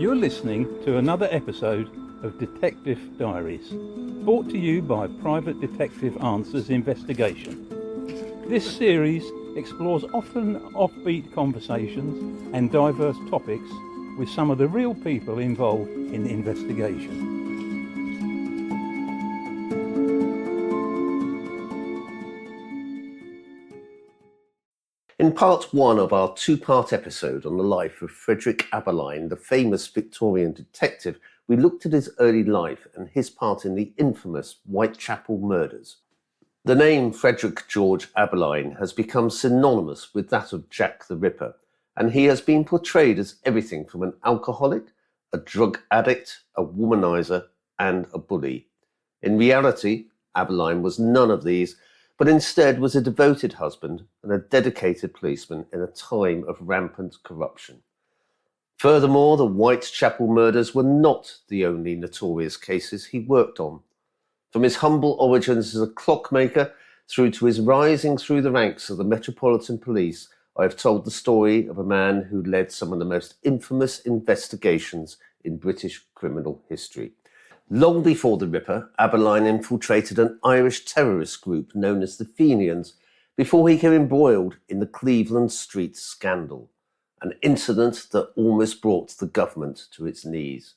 You're listening to another episode of Detective Diaries, brought to you by Private Detective Answers Investigation. This series explores often offbeat conversations and diverse topics with some of the real people involved in the investigation. In part one of our two-part episode on the life of Frederick Abberline, the famous Victorian detective, we looked at his early life and his part in the infamous Whitechapel murders. The name Frederick George Abberline has become synonymous with that of Jack the Ripper, and he has been portrayed as everything from an alcoholic, a drug addict, a womanizer, and a bully. In reality, Abberline was none of these, but instead was a devoted husband and a dedicated policeman in a time of rampant corruption. Furthermore, the Whitechapel murders were not the only notorious cases he worked on. From his humble origins as a clockmaker through to his rising through the ranks of the Metropolitan Police, I have told the story of a man who led some of the most infamous investigations in British criminal history. Long before the Ripper, Abberline infiltrated an Irish terrorist group known as the Fenians before he came embroiled in the Cleveland Street scandal, an incident that almost brought the government to its knees.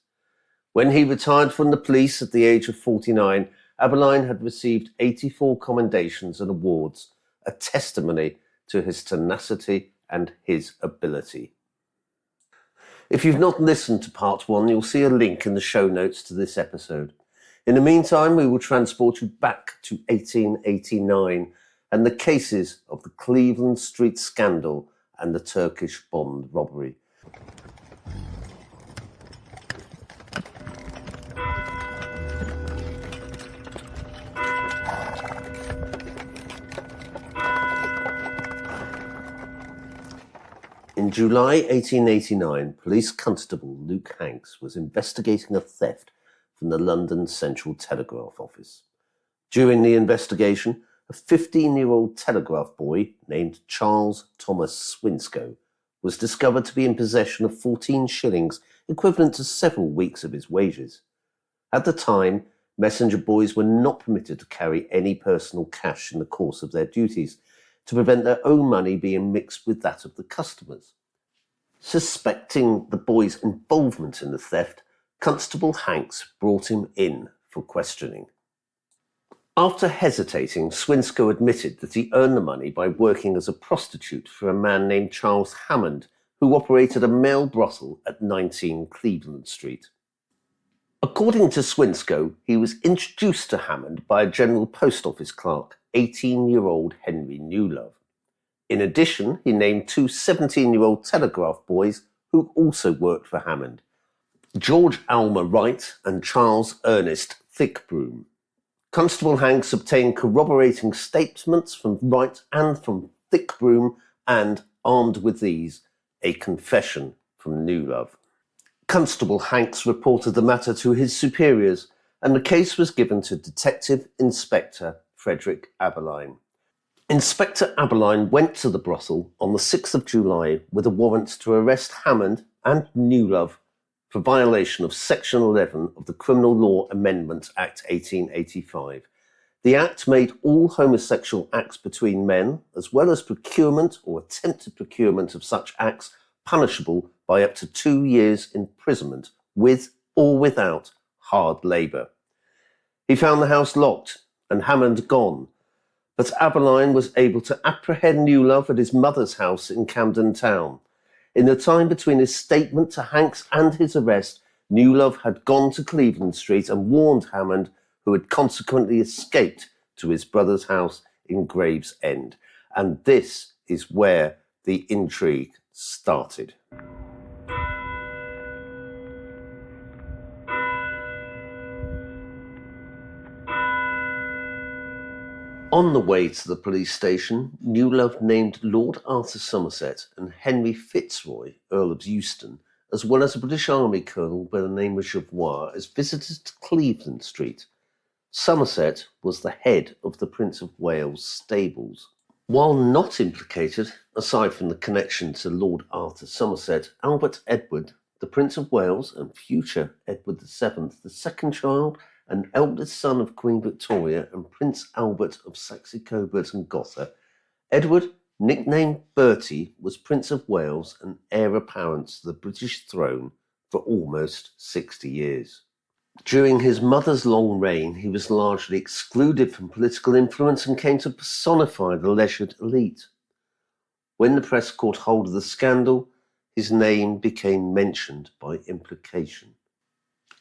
When he retired from the police at the age of 49, Abberline had received 84 commendations and awards, a testimony to his tenacity and his ability. If you've not listened to part one, you'll see a link in the show notes to this episode. In the meantime, we will transport you back to 1889 and the cases of the Cleveland Street scandal and the Turkish bond robbery. In July 1889, Police Constable Luke Hanks was investigating a theft from the London Central Telegraph Office. During the investigation, a 15-year-old telegraph boy named Charles Thomas Swinscoe was discovered to be in possession of 14 shillings, equivalent to several weeks of his wages. At the time, messenger boys were not permitted to carry any personal cash in the course of their duties, to prevent their own money being mixed with that of the customers. Suspecting the boy's involvement in the theft, Constable Hanks brought him in for questioning. After hesitating, Swinscoe admitted that he earned the money by working as a prostitute for a man named Charles Hammond, who operated a male brothel at 19 Cleveland Street. According to Swinscoe, he was introduced to Hammond by a General Post Office clerk, 18-year-old Henry Newlove. In addition, he named two 17-year-old telegraph boys who also worked for Hammond, George Almer Wright and Charles Ernest Thickbroom. Constable Hanks obtained corroborating statements from Wright and from Thickbroom and, armed with these, a confession from Newlove. Constable Hanks reported the matter to his superiors, and the case was given to Detective Inspector Frederick Abberline. Inspector Abberline went to the brothel on the 6th of July with a warrant to arrest Hammond and Newlove for violation of Section 11 of the Criminal Law Amendment Act 1885. The Act made all homosexual acts between men, as well as procurement or attempted procurement of such acts, punishable by up to 2 years' imprisonment, with or without hard labour. He found the house locked and Hammond gone, but Abberline was able to apprehend Newlove at his mother's house in Camden Town. In the time between his statement to Hanks and his arrest, Newlove had gone to Cleveland Street and warned Hammond, who had consequently escaped to his brother's house in Gravesend. And this is where the intrigue started. On the way to the police station, Newlove named Lord Arthur Somerset and Henry Fitzroy, Earl of Euston, as well as a British Army colonel by the name of Jervois, as visitors to Cleveland Street. Somerset was the head of the Prince of Wales stables. While not implicated, aside from the connection to Lord Arthur Somerset, Albert Edward, the the Prince of Wales and future Edward VII, the second child and eldest son of Queen Victoria and Prince Albert of Saxe-Coburg and Gotha, Edward, nicknamed Bertie, was Prince of Wales and heir apparent to the British throne for almost 60 years. During his mother's long reign, he was largely excluded from political influence and came to personify the leisured elite. When the press caught hold of the scandal, his name became mentioned by implication.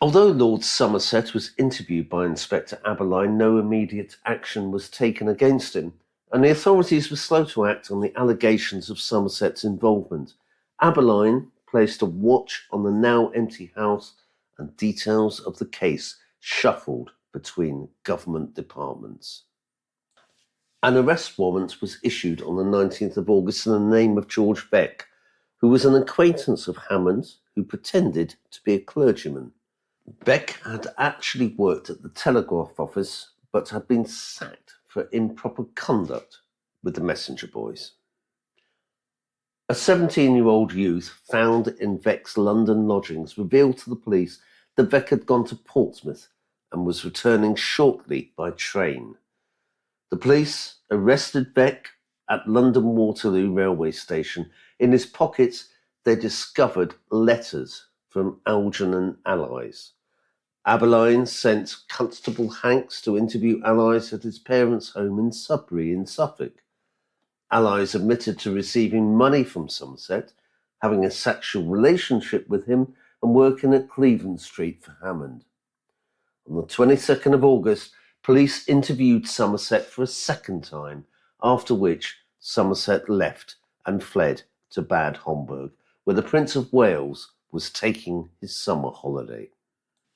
Although Lord Somerset was interviewed by Inspector Abberline, no immediate action was taken against him, and the authorities were slow to act on the allegations of Somerset's involvement. Abberline placed a watch on the now empty house, and details of the case shuffled between government departments. An arrest warrant was issued on the 19th of August in the name of George Beck, who was an acquaintance of Hammond's who pretended to be a clergyman. Beck had actually worked at the telegraph office but had been sacked for improper conduct with the messenger boys. A 17-year-old youth found in Beck's London lodgings revealed to the police that Beck had gone to Portsmouth and was returning shortly by train. The police arrested Beck at London Waterloo railway station. In his pockets, they discovered letters from Algernon allies. Abberline sent Constable Hanks to interview allies at his parents' home in Sudbury in Suffolk. Allies admitted to receiving money from Somerset, having a sexual relationship with him, and working at Cleveland Street for Hammond. On the 22nd of August, police interviewed Somerset for a second time, after which Somerset left and fled to Bad Homburg, where the Prince of Wales was taking his summer holiday.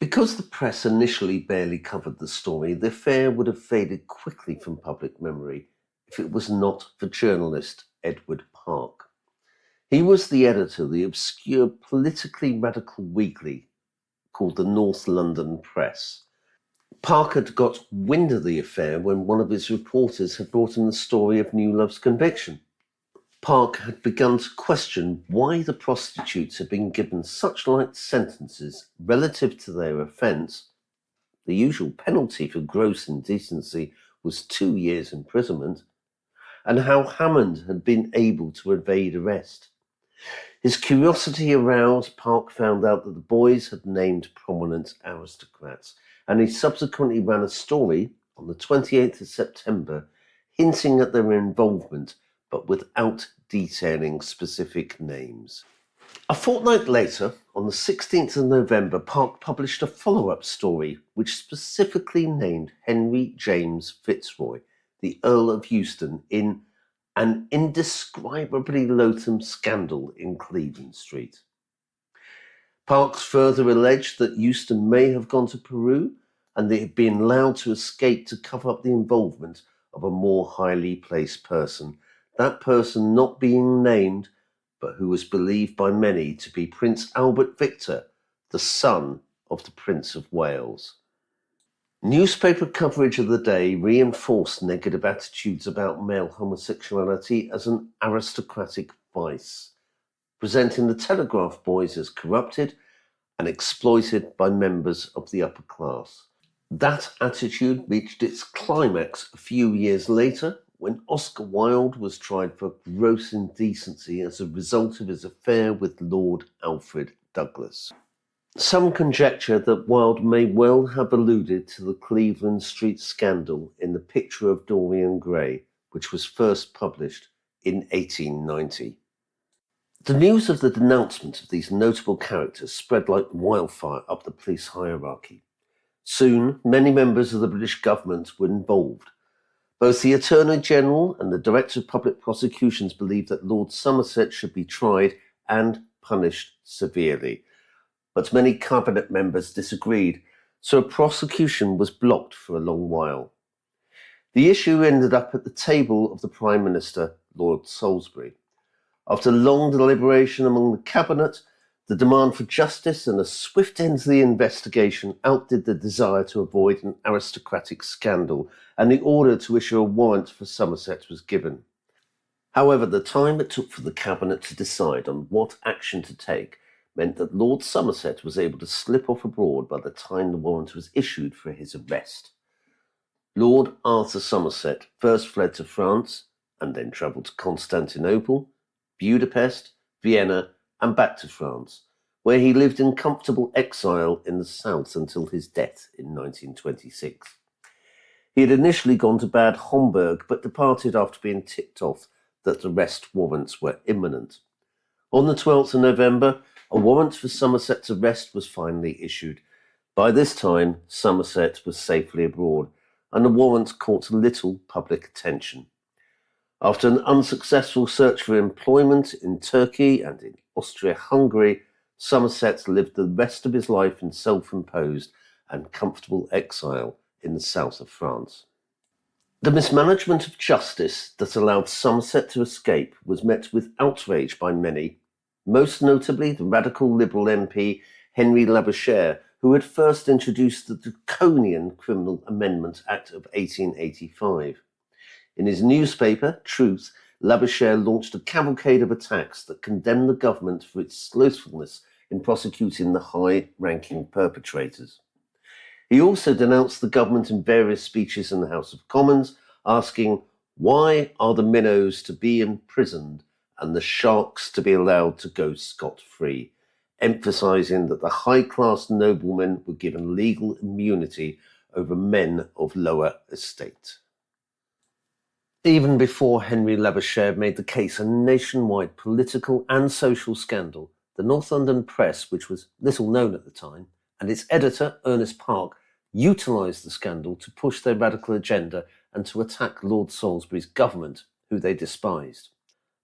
Because the press initially barely covered the story, the affair would have faded quickly from public memory if it was not for journalist Edward Park. He was the editor of the obscure politically radical weekly called the North London Press. Park had got wind of the affair when one of his reporters had brought him the story of New Love's conviction. Park had begun to question why the prostitutes had been given such light sentences relative to their offence. The usual penalty for gross indecency was 2 years' imprisonment, and how Hammond had been able to evade arrest. His curiosity aroused, Park found out that the boys had named prominent aristocrats, and he subsequently ran a story on the 28th of September hinting at their involvement, but without detailing specific names. A fortnight later, on the 16th of November, Park published a follow-up story which specifically named Henry James Fitzroy, the Earl of Euston, in an indescribably loathsome scandal in Cleveland Street. Parks further alleged that Euston may have gone to Peru and they had been allowed to escape to cover up the involvement of a more highly placed person, that person not being named, but who was believed by many to be Prince Albert Victor, the son of the Prince of Wales. Newspaper coverage of the day reinforced negative attitudes about male homosexuality as an aristocratic vice, presenting the telegraph boys as corrupted and exploited by members of the upper class. That attitude reached its climax a few years later when Oscar Wilde was tried for gross indecency as a result of his affair with Lord Alfred Douglas. Some conjecture that Wilde may well have alluded to the Cleveland Street scandal in The Picture of Dorian Gray, which was first published in 1890. The news of the denouncement of these notable characters spread like wildfire up the police hierarchy. Soon, many members of the British government were involved. Both the Attorney General and the Director of Public Prosecutions believed that Lord Somerset should be tried and punished severely. But many cabinet members disagreed, so a prosecution was blocked for a long while. The issue ended up at the table of the Prime Minister, Lord Salisbury. After long deliberation among the cabinet, the demand for justice and a swift end to the investigation outdid the desire to avoid an aristocratic scandal, and the order to issue a warrant for Somerset was given. However, the time it took for the cabinet to decide on what action to take meant that Lord Somerset was able to slip off abroad by the time the warrant was issued for his arrest. Lord Arthur Somerset first fled to France and then travelled to Constantinople, Budapest, Vienna, and back to France, where he lived in comfortable exile in the south until his death in 1926. He had initially gone to Bad Homburg, but departed after being tipped off that arrest warrants were imminent. On the 12th of November, a warrant for Somerset's arrest was finally issued. By this time, Somerset was safely abroad, and the warrant caught little public attention. After an unsuccessful search for employment in Turkey and in Austria-Hungary, Somerset lived the rest of his life in self-imposed and comfortable exile in the south of France. The mismanagement of justice that allowed Somerset to escape was met with outrage by many, most notably the radical Liberal MP Henry Labouchere, who had first introduced the draconian Criminal Amendment Act of 1885. In his newspaper, Truth, Labouchere launched a cavalcade of attacks that condemned the government for its slothfulness in prosecuting the high-ranking perpetrators. He also denounced the government in various speeches in the House of Commons, asking, "Why are the minnows to be imprisoned and the sharks to be allowed to go scot-free?" emphasising that the high-class noblemen were given legal immunity over men of lower estate. Even before Henry Labouchere made the case a nationwide political and social scandal, the North London Press, which was little known at the time, and its editor, Ernest Park, utilised the scandal to push their radical agenda and to attack Lord Salisbury's government, who they despised.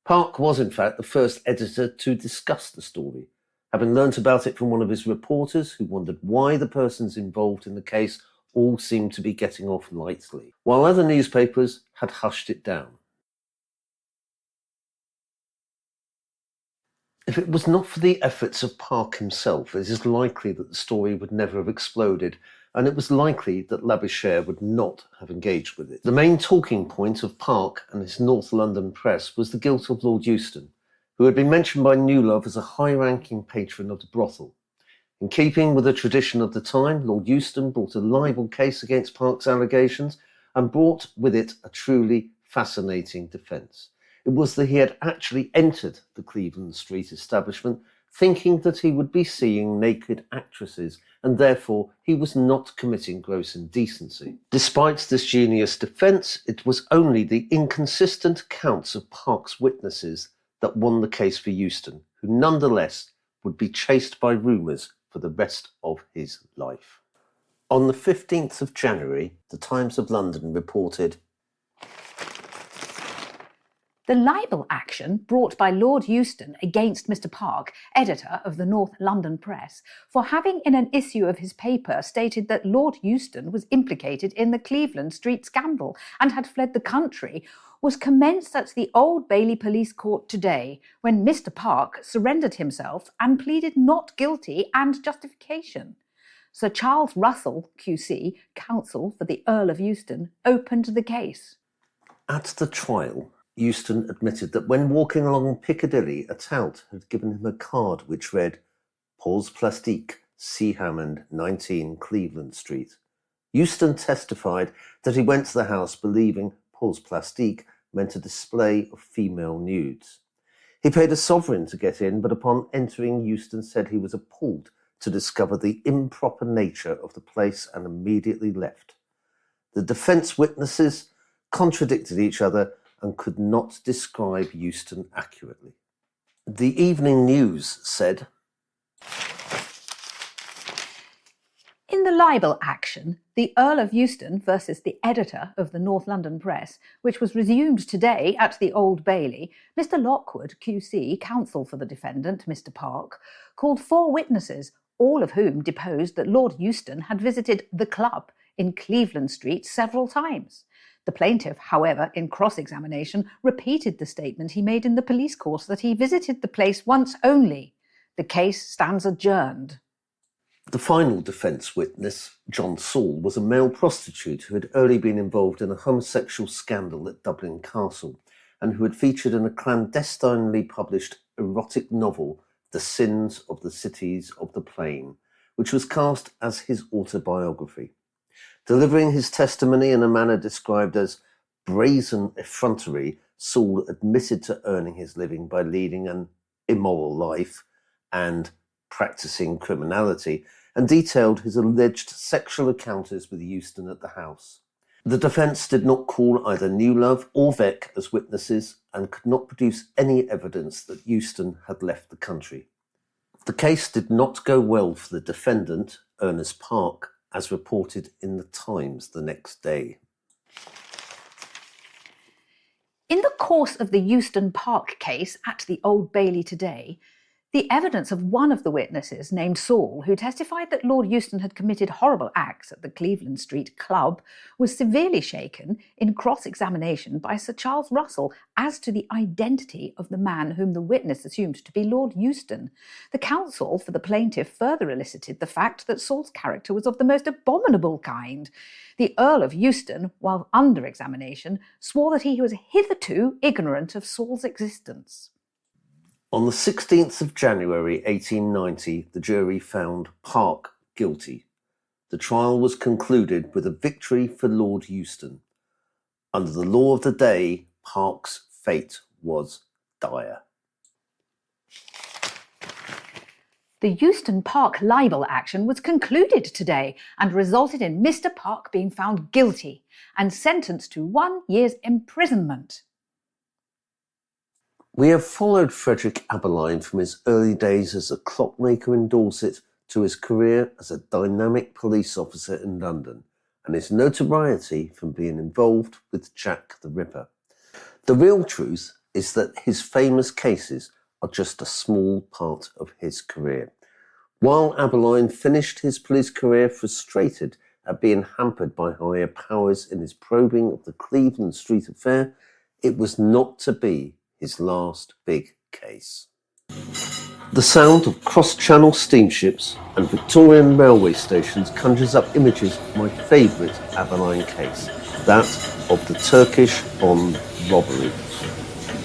Park was, in fact, the first editor to discuss the story, having learnt about it from one of his reporters who wondered why the persons involved in the case all seemed to be getting off lightly, while other newspapers had hushed it down. If it was not for the efforts of Park himself, it is likely that the story would never have exploded, and it was likely that Labouchere would not have engaged with it. The main talking point of Park and his North London press was the guilt of Lord Euston, who had been mentioned by Newlove as a high-ranking patron of the brothel. In keeping with the tradition of the time, Lord Euston brought a libel case against Park's allegations and brought with it a truly fascinating defence. It was that he had actually entered the Cleveland Street establishment thinking that he would be seeing naked actresses, and therefore he was not committing gross indecency. Despite this genius defence, it was only the inconsistent accounts of Park's witnesses that won the case for Euston, who nonetheless would be chased by rumours for the rest of his life. On the 15th of January, the Times of London reported, "The libel action brought by Lord Euston against Mr. Park, editor of the North London Press, for having in an issue of his paper stated that Lord Euston was implicated in the Cleveland Street scandal and had fled the country, was commenced at the Old Bailey Police Court today, when Mr. Park surrendered himself and pleaded not guilty and justification. Sir Charles Russell, QC, counsel for the Earl of Euston, opened the case." At the trial, Euston admitted that when walking along Piccadilly, a tout had given him a card which read, "Pause Plastique, C. Hammond, 19 Cleveland Street." Euston testified that he went to the house believing Pause Plastique meant a display of female nudes. He paid a sovereign to get in, but upon entering, Euston said he was appalled to discover the improper nature of the place and immediately left. The defence witnesses contradicted each other and could not describe Euston accurately. The Evening News said, "In the libel action, the Earl of Euston versus the editor of the North London Press, which was resumed today at the Old Bailey, Mr. Lockwood, QC, counsel for the defendant, Mr. Park, called 4 witnesses, all of whom deposed that Lord Euston had visited the club in Cleveland Street several times. The plaintiff, however, in cross-examination, repeated the statement he made in the police court that he visited the place once only. The case stands adjourned." The final defence witness, John Saul, was a male prostitute who had early been involved in a homosexual scandal at Dublin Castle and who had featured in a clandestinely published erotic novel The Sins of the Cities of the Plain, which was cast as his autobiography. Delivering his testimony in a manner described as brazen effrontery, Saul admitted to earning his living by leading an immoral life and practicing criminality, and detailed his alleged sexual encounters with Euston at the house. The defence did not call either Newlove or Veck as witnesses and could not produce any evidence that Euston had left the country. The case did not go well for the defendant, Ernest Park, as reported in the Times the next day. In the course of the Euston Park case at the Old Bailey today, the evidence of one of the witnesses, named Saul, who testified that Lord Euston had committed horrible acts at the Cleveland Street Club, was severely shaken in cross-examination by Sir Charles Russell as to the identity of the man whom the witness assumed to be Lord Euston. The counsel for the plaintiff further elicited the fact that Saul's character was of the most abominable kind. The Earl of Euston, while under examination, swore that he was hitherto ignorant of Saul's existence. On the 16th of January 1890, the jury found Park guilty. The trial was concluded with a victory for Lord Euston. Under the law of the day, Park's fate was dire. The Euston Park libel action was concluded today and resulted in Mr. Park being found guilty and sentenced to 1 year's imprisonment. We have followed Frederick Abberline from his early days as a clockmaker in Dorset to his career as a dynamic police officer in London, and his notoriety from being involved with Jack the Ripper. The real truth is that his famous cases are just a small part of his career. While Abberline finished his police career frustrated at being hampered by higher powers in his probing of the Cleveland Street affair, it was not to be his last big case. The sound of cross-channel steamships and Victorian railway stations conjures up images of my favourite Abberline case, that of the Turkish bond robbery.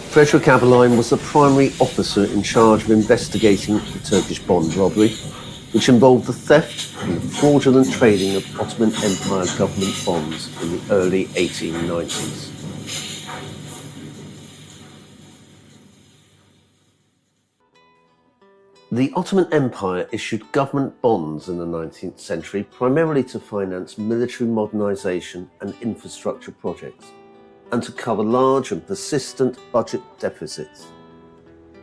Frederick Abberline was the primary officer in charge of investigating the Turkish bond robbery, which involved the theft and the fraudulent trading of Ottoman Empire government bonds in the early 1890s. The Ottoman Empire issued government bonds in the 19th century primarily to finance military modernisation and infrastructure projects, and to cover large and persistent budget deficits.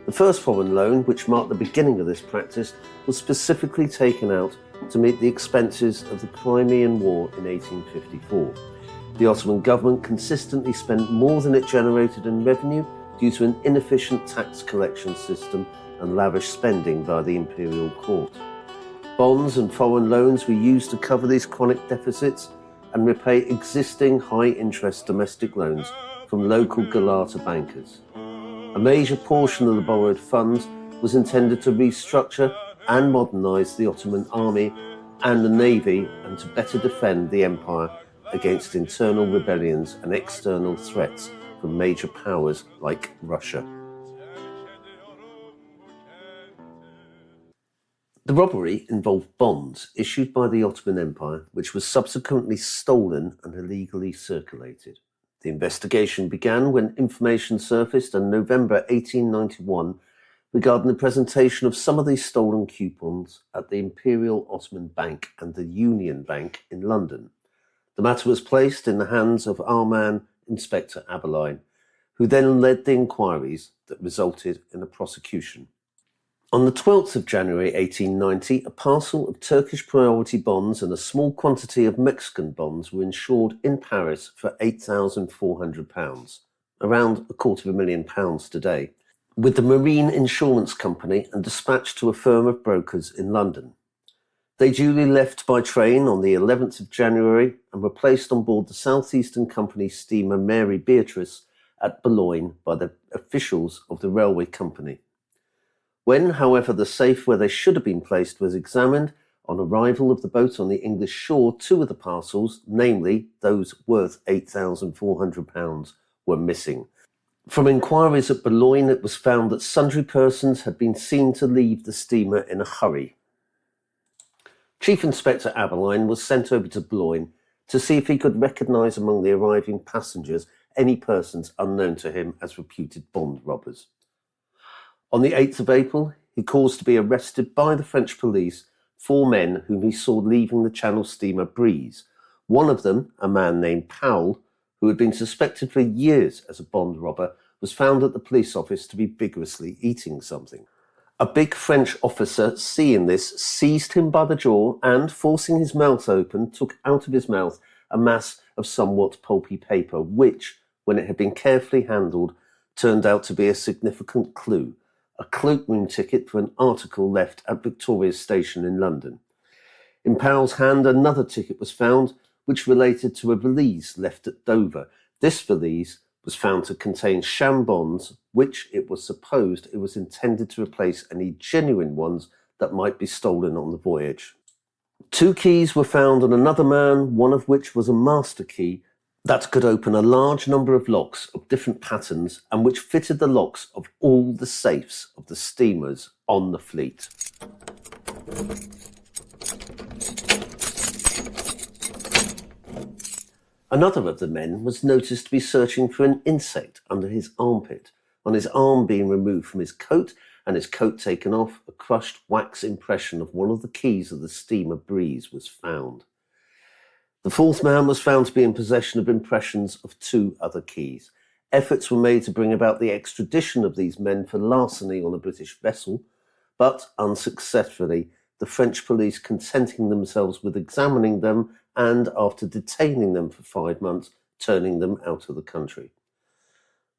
The first foreign loan, which marked the beginning of this practice, was specifically taken out to meet the expenses of the Crimean War in 1854. The Ottoman government consistently spent more than it generated in revenue due to an inefficient tax collection system and lavish spending by the imperial court. Bonds and foreign loans were used to cover these chronic deficits and repay existing high-interest domestic loans from local Galata bankers. A major portion of the borrowed funds was intended to restructure and modernise the Ottoman army and the navy, and to better defend the empire against internal rebellions and external threats from major powers like Russia. The robbery involved bonds issued by the Ottoman Empire, which was subsequently stolen and illegally circulated. The investigation began when information surfaced in November 1891 regarding the presentation of some of these stolen coupons at the Imperial Ottoman Bank and the Union Bank in London. The matter was placed in the hands of our man, Inspector Abberline, who then led the inquiries that resulted in a prosecution. On the 12th of January 1890, a parcel of Turkish priority bonds and a small quantity of Mexican bonds were insured in Paris for £8,400, around £250,000 today, with the Marine Insurance Company and dispatched to a firm of brokers in London. They duly left by train on the 11th of January and were placed on board the South Eastern Company steamer Mary Beatrice at Boulogne by the officials of the railway company. When, however, the safe where they should have been placed was examined, on arrival of the boat on the English shore, two of the parcels, namely those worth £8,400, were missing. From inquiries at Boulogne, it was found that sundry persons had been seen to leave the steamer in a hurry. Chief Inspector Abberline was sent over to Boulogne to see if he could recognise among the arriving passengers any persons unknown to him as reputed bond robbers. On the 8th of April, he caused to be arrested by the French police 4 men whom he saw leaving the Channel steamer Breeze. One of them, a man named Powell, who had been suspected for years as a bond robber, was found at the police office to be vigorously eating something. A big French officer, seeing this, seized him by the jaw and, forcing his mouth open, took out of his mouth a mass of somewhat pulpy paper, which, when it had been carefully handled, turned out to be a significant clue, a cloakroom ticket for an article left at Victoria's station in London. In Powell's hand, another ticket was found, which related to a valise left at Dover. This valise was found to contain sham bonds, which it was supposed it was intended to replace any genuine ones that might be stolen on the voyage. 2 keys were found on another man, one of which was a master key that could open a large number of locks of different patterns and which fitted the locks of all the safes of the steamers on the fleet. Another of the men was noticed to be searching for an insect under his armpit. On his arm being removed from his coat and his coat taken off, a crushed wax impression of one of the keys of the steamer Breeze was found. The 4th man was found to be in possession of impressions of 2 other keys. Efforts were made to bring about the extradition of these men for larceny on a British vessel, but unsuccessfully, the French police contenting themselves with examining them and, after detaining them for 5 months, turning them out of the country.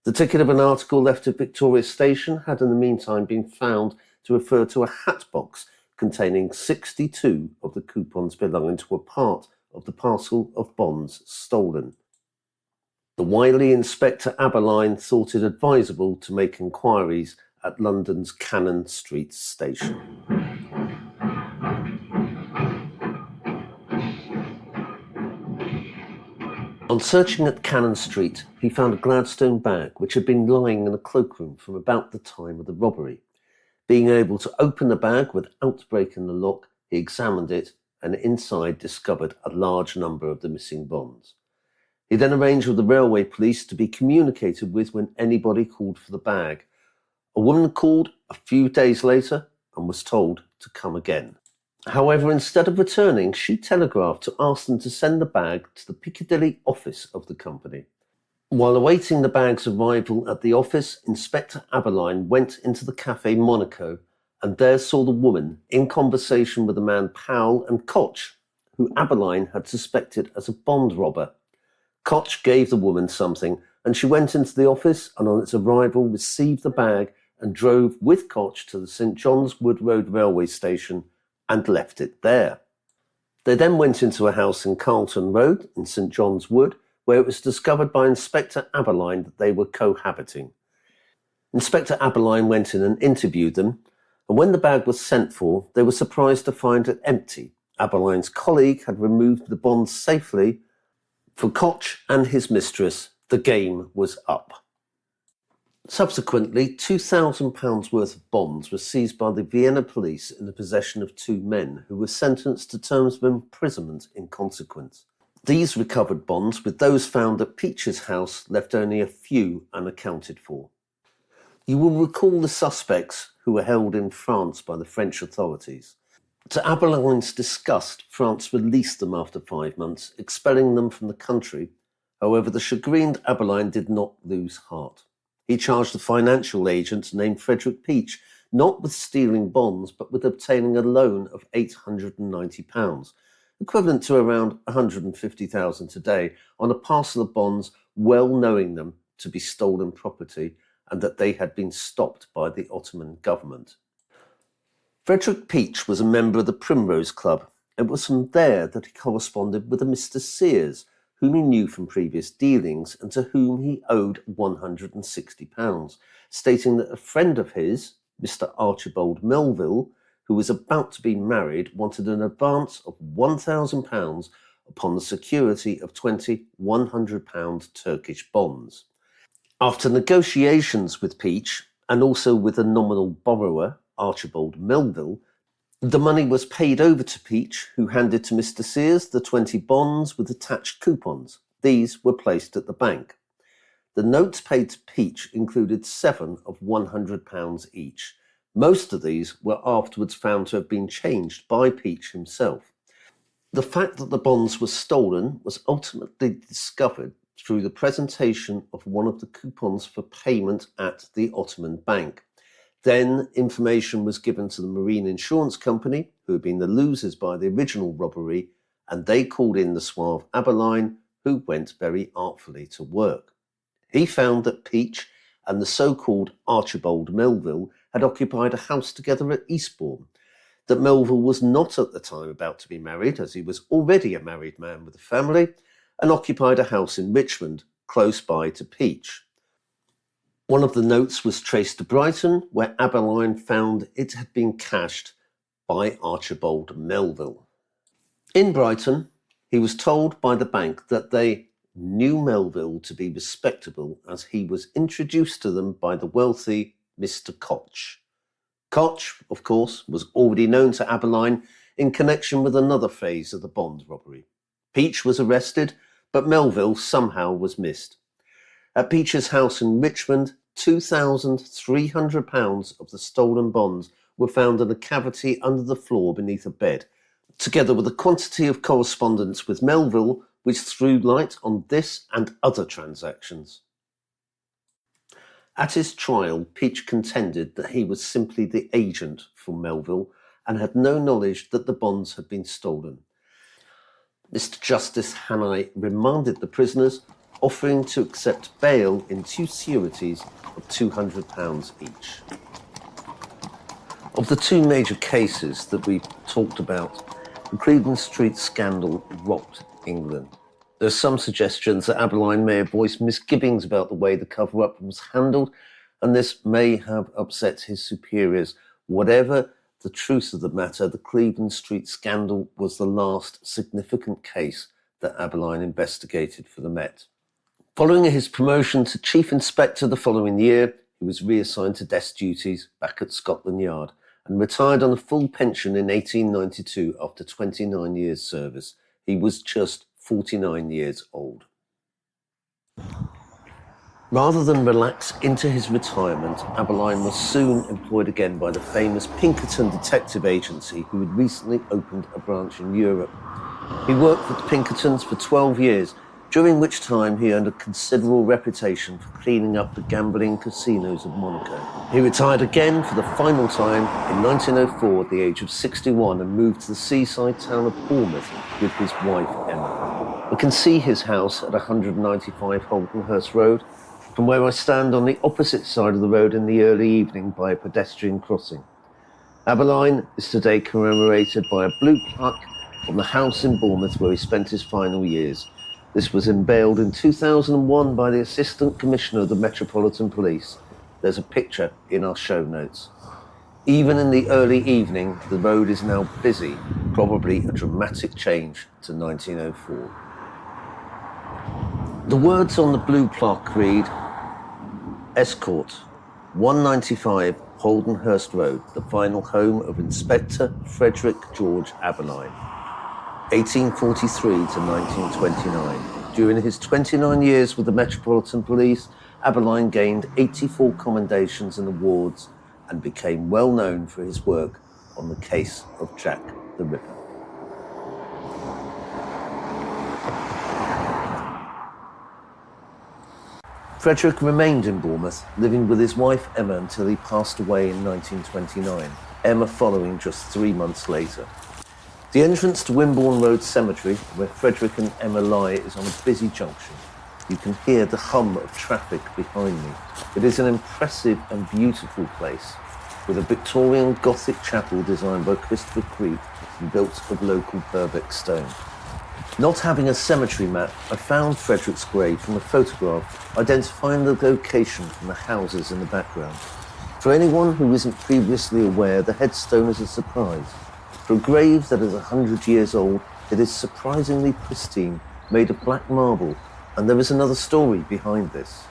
The ticket of an article left at Victoria Station had in the meantime been found to refer to a hat box containing 62 of the coupons belonging to a part of the parcel of bonds stolen. The wily Inspector Abberline thought it advisable to make inquiries at London's Cannon Street station. On searching at Cannon Street, he found a Gladstone bag which had been lying in a cloakroom from about the time of the robbery. Being able to open the bag without breaking the lock, he examined it and inside discovered a large number of the missing bonds. He then arranged with the railway police to be communicated with when anybody called for the bag. A woman called a few days later and was told to come again. However, instead of returning, she telegraphed to ask them to send the bag to the Piccadilly office of the company. While awaiting the bag's arrival at the office, Inspector Abberline went into the Café Monaco and there saw the woman in conversation with the man Powell and Koch, who Abberline had suspected as a bond robber. Koch gave the woman something and she went into the office and on its arrival received the bag and drove with Koch to the St John's Wood Road railway station and left it there. They then went into a house in Carlton Road in St John's Wood, where it was discovered by Inspector Abberline that they were cohabiting. Inspector Abberline went in and interviewed them, and when the bag was sent for, they were surprised to find it empty. Abberline's colleague had removed the bonds safely. For Koch and his mistress, the game was up. Subsequently, £2,000 worth of bonds were seized by the Vienna police in the possession of 2 men who were sentenced to terms of imprisonment in consequence. These recovered bonds, with those found at Peach's house, left only a few unaccounted for. You will recall the suspects who were held in France by the French authorities. To Abberline's disgust, France released them after 5 months, expelling them from the country. However, the chagrined Abberline did not lose heart. He charged a financial agent named Frederick Peach not with stealing bonds, but with obtaining a loan of £890, equivalent to around £150,000 today, on a parcel of bonds, well knowing them to be stolen property and that they had been stopped by the Ottoman government. Frederick Peach was a member of the Primrose Club. It was from there that he corresponded with a Mr. Sears, whom he knew from previous dealings and to whom he owed £160, stating that a friend of his, Mr. Archibald Melville, who was about to be married, wanted an advance of £1,000 upon the security of 20 £100 Turkish bonds. After negotiations with Peach, and also with a nominal borrower, Archibald Melville, the money was paid over to Peach, who handed to Mr. Sears the 20 bonds with attached coupons. These were placed at the bank. The notes paid to Peach included 7 of £100 each. Most of these were afterwards found to have been changed by Peach himself. The fact that the bonds were stolen was ultimately discovered through the presentation of one of the coupons for payment at the Ottoman Bank. Then information was given to the Marine Insurance Company, who had been the losers by the original robbery, and they called in the suave Abberline, who went very artfully to work. He found that Peach and the so-called Archibald Melville had occupied a house together at Eastbourne, that Melville was not at the time about to be married, as he was already a married man with a family, and occupied a house in Richmond, close by to Peach. One of the notes was traced to Brighton, where Abberline found it had been cashed by Archibald Melville. In Brighton, he was told by the bank that they knew Melville to be respectable, as he was introduced to them by the wealthy Mr. Koch. Koch, of course, was already known to Abberline in connection with another phase of the bond robbery. Peach was arrested, but Melville somehow was missed. At Peach's house in Richmond, £2,300 of the stolen bonds were found in a cavity under the floor beneath a bed, together with a quantity of correspondence with Melville, which threw light on this and other transactions. At his trial, Peach contended that he was simply the agent for Melville and had no knowledge that the bonds had been stolen. Mr. Justice Hannay remanded the prisoners, offering to accept bail in 2 sureties of £200 each. Of the 2 major cases that we talked about, the Cleveland Street scandal rocked England. There are some suggestions that Abberline may have voiced misgivings about the way the cover-up was handled, and this may have upset his superiors. Whatever the truth of the matter, the Cleveland Street scandal was the last significant case that Abberline investigated for the Met. Following his promotion to Chief Inspector the following year, he was reassigned to desk duties back at Scotland Yard and retired on a full pension in 1892 after 29 years' service. He was just 49 years old. Rather than relax into his retirement, Abberline was soon employed again by the famous Pinkerton Detective Agency, who had recently opened a branch in Europe. He worked with the Pinkertons for 12 years, during which time he earned a considerable reputation for cleaning up the gambling casinos of Monaco. He retired again for the final time in 1904 at the age of 61 and moved to the seaside town of Bournemouth with his wife Emma. I can see his house at 195 Holdenhurst Road from where I stand on the opposite side of the road in the early evening by a pedestrian crossing. Abberline is today commemorated by a blue plaque on the house in Bournemouth where he spent his final years. This was unveiled in 2001 by the Assistant Commissioner of the Metropolitan Police. There's a picture in our show notes. Even in the early evening, the road is now busy, probably a dramatic change to 1904. The words on the blue plaque read, Escort, 195 Holdenhurst Road, the final home of Inspector Frederick George Abberline, 1843 to 1929. During his 29 years with the Metropolitan Police, Abberline gained 84 commendations and awards and became well known for his work on the case of Jack the Ripper. Frederick remained in Bournemouth, living with his wife Emma until he passed away in 1929, Emma following just 3 months later. The entrance to Wimborne Road Cemetery, where Frederick and Emma lie, is on a busy junction. You can hear the hum of traffic behind me. It is an impressive and beautiful place, with a Victorian Gothic chapel designed by Christopher Creek and built of local Purbeck stone. Not having a cemetery map, I found Frederick's grave from a photograph, identifying the location from the houses in the background. For anyone who isn't previously aware, the headstone is a surprise. For a grave that is 100 years old, it is surprisingly pristine, made of black marble, and there is another story behind this.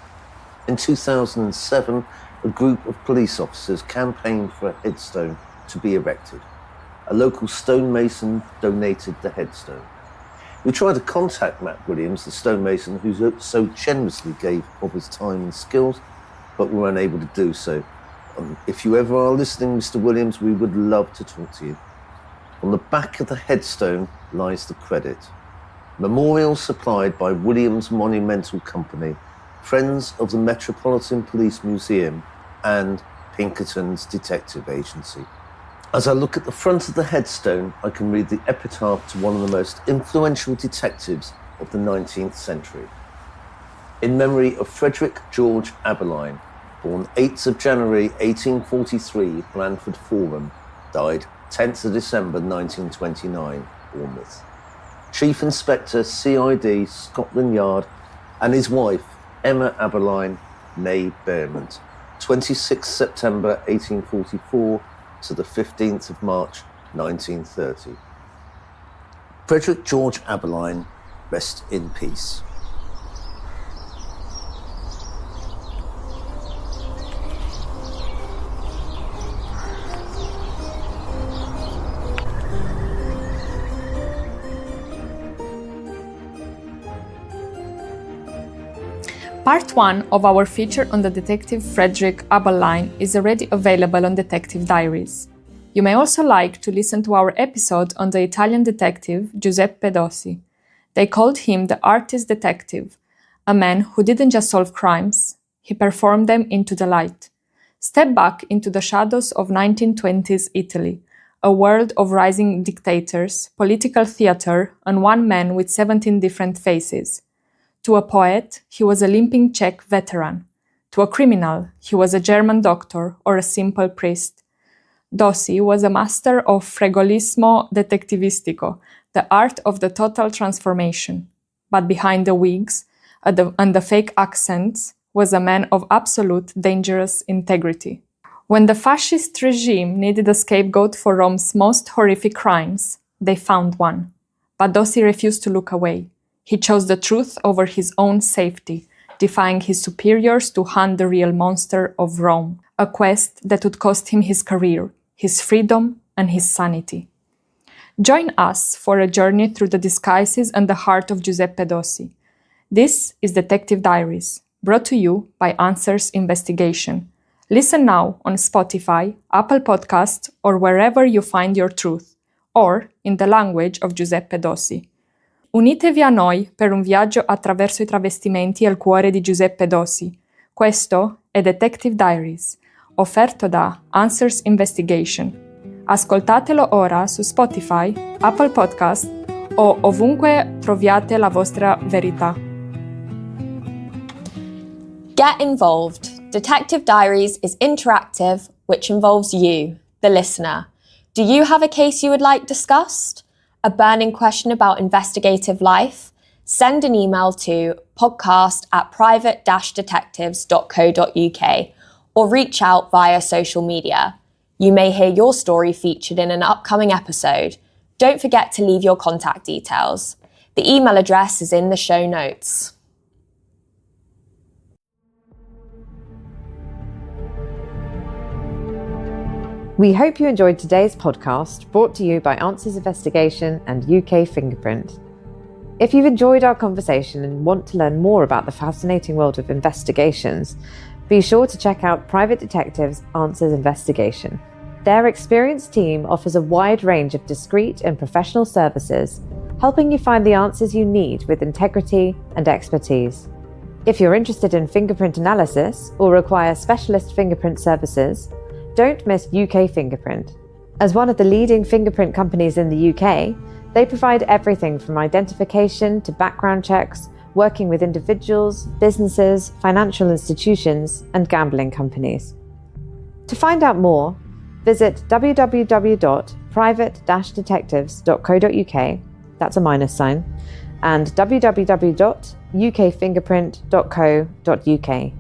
In 2007, a group of police officers campaigned for a headstone to be erected. A local stonemason donated the headstone. We tried to contact Matt Williams, the stonemason who so generously gave of his time and skills, but were unable to do so. If you ever are listening, Mr. Williams, we would love to talk to you. On the back of the headstone lies the credit. Memorial supplied by Williams Monumental Company, Friends of the Metropolitan Police Museum, and Pinkerton's Detective Agency. As I look at the front of the headstone, I can read the epitaph to one of the most influential detectives of the 19th century. In memory of Frederick George Abberline, born 8th of January 1843, Blandford Forum, died 10th of December 1929, Bournemouth. Chief Inspector CID Scotland Yard and his wife, Emma Abberline, née Bearmont, 26 September 1844 to the 15th of March 1930. Frederick George Abberline, rest in peace. Part 1 of our feature on the detective Frederick Abberline is already available on Detective Diaries. You may also like to listen to our episode on the Italian detective Giuseppe Dossi. They called him the artist detective, a man who didn't just solve crimes, he performed them into the light. Step back into the shadows of 1920s Italy, a world of rising dictators, political theater, and one man with 17 different faces. To a poet, he was a limping Czech veteran. To a criminal, he was a German doctor or a simple priest. Dossi was a master of fregolismo detectivistico, the art of the total transformation. But behind the wigs and the fake accents was a man of absolute dangerous integrity. When the fascist regime needed a scapegoat for Rome's most horrific crimes, they found one. But Dossi refused to look away. He chose the truth over his own safety, defying his superiors to hunt the real monster of Rome, a quest that would cost him his career, his freedom, and his sanity. Join us for a journey through the disguises and the heart of Giuseppe Dossi. This is Detective Diaries, brought to you by Answers Investigation. Listen now on Spotify, Apple Podcasts, or wherever you find your truth, or in the language of Giuseppe Dossi. Unitevi a noi per un viaggio attraverso i travestimenti e il cuore di Giuseppe Dossi. Questo è Detective Diaries, offerto da Answers Investigation. Ascoltatelo ora su Spotify, Apple Podcast o ovunque troviate la vostra verità. Get involved. Detective Diaries is interactive, which involves you, the listener. Do you have a case you would like discussed? A burning question about investigative life? Send an email to podcast@private-detectives.co.uk or reach out via social media. You may hear your story featured in an upcoming episode. Don't forget to leave your contact details. The email address is in the show notes. We hope you enjoyed today's podcast, brought to you by Answers Investigation and UK Fingerprint. If you've enjoyed our conversation and want to learn more about the fascinating world of investigations, be sure to check out Private Detectives Answers Investigation. Their experienced team offers a wide range of discreet and professional services, helping you find the answers you need with integrity and expertise. If you're interested in fingerprint analysis or require specialist fingerprint services, don't miss UK Fingerprint. As one of the leading fingerprint companies in the UK, they provide everything from identification to background checks, working with individuals, businesses, financial institutions, and gambling companies. To find out more, visit www.private-detectives.co.uk, that's a minus sign, and www.ukfingerprint.co.uk.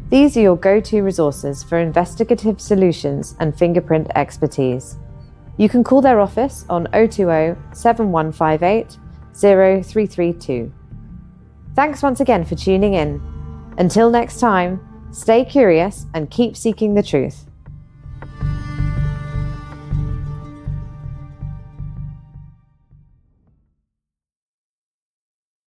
These are your go-to resources for investigative solutions and fingerprint expertise. You can call their office on 020 7158 0332. Thanks once again for tuning in. Until next time, stay curious and keep seeking the truth.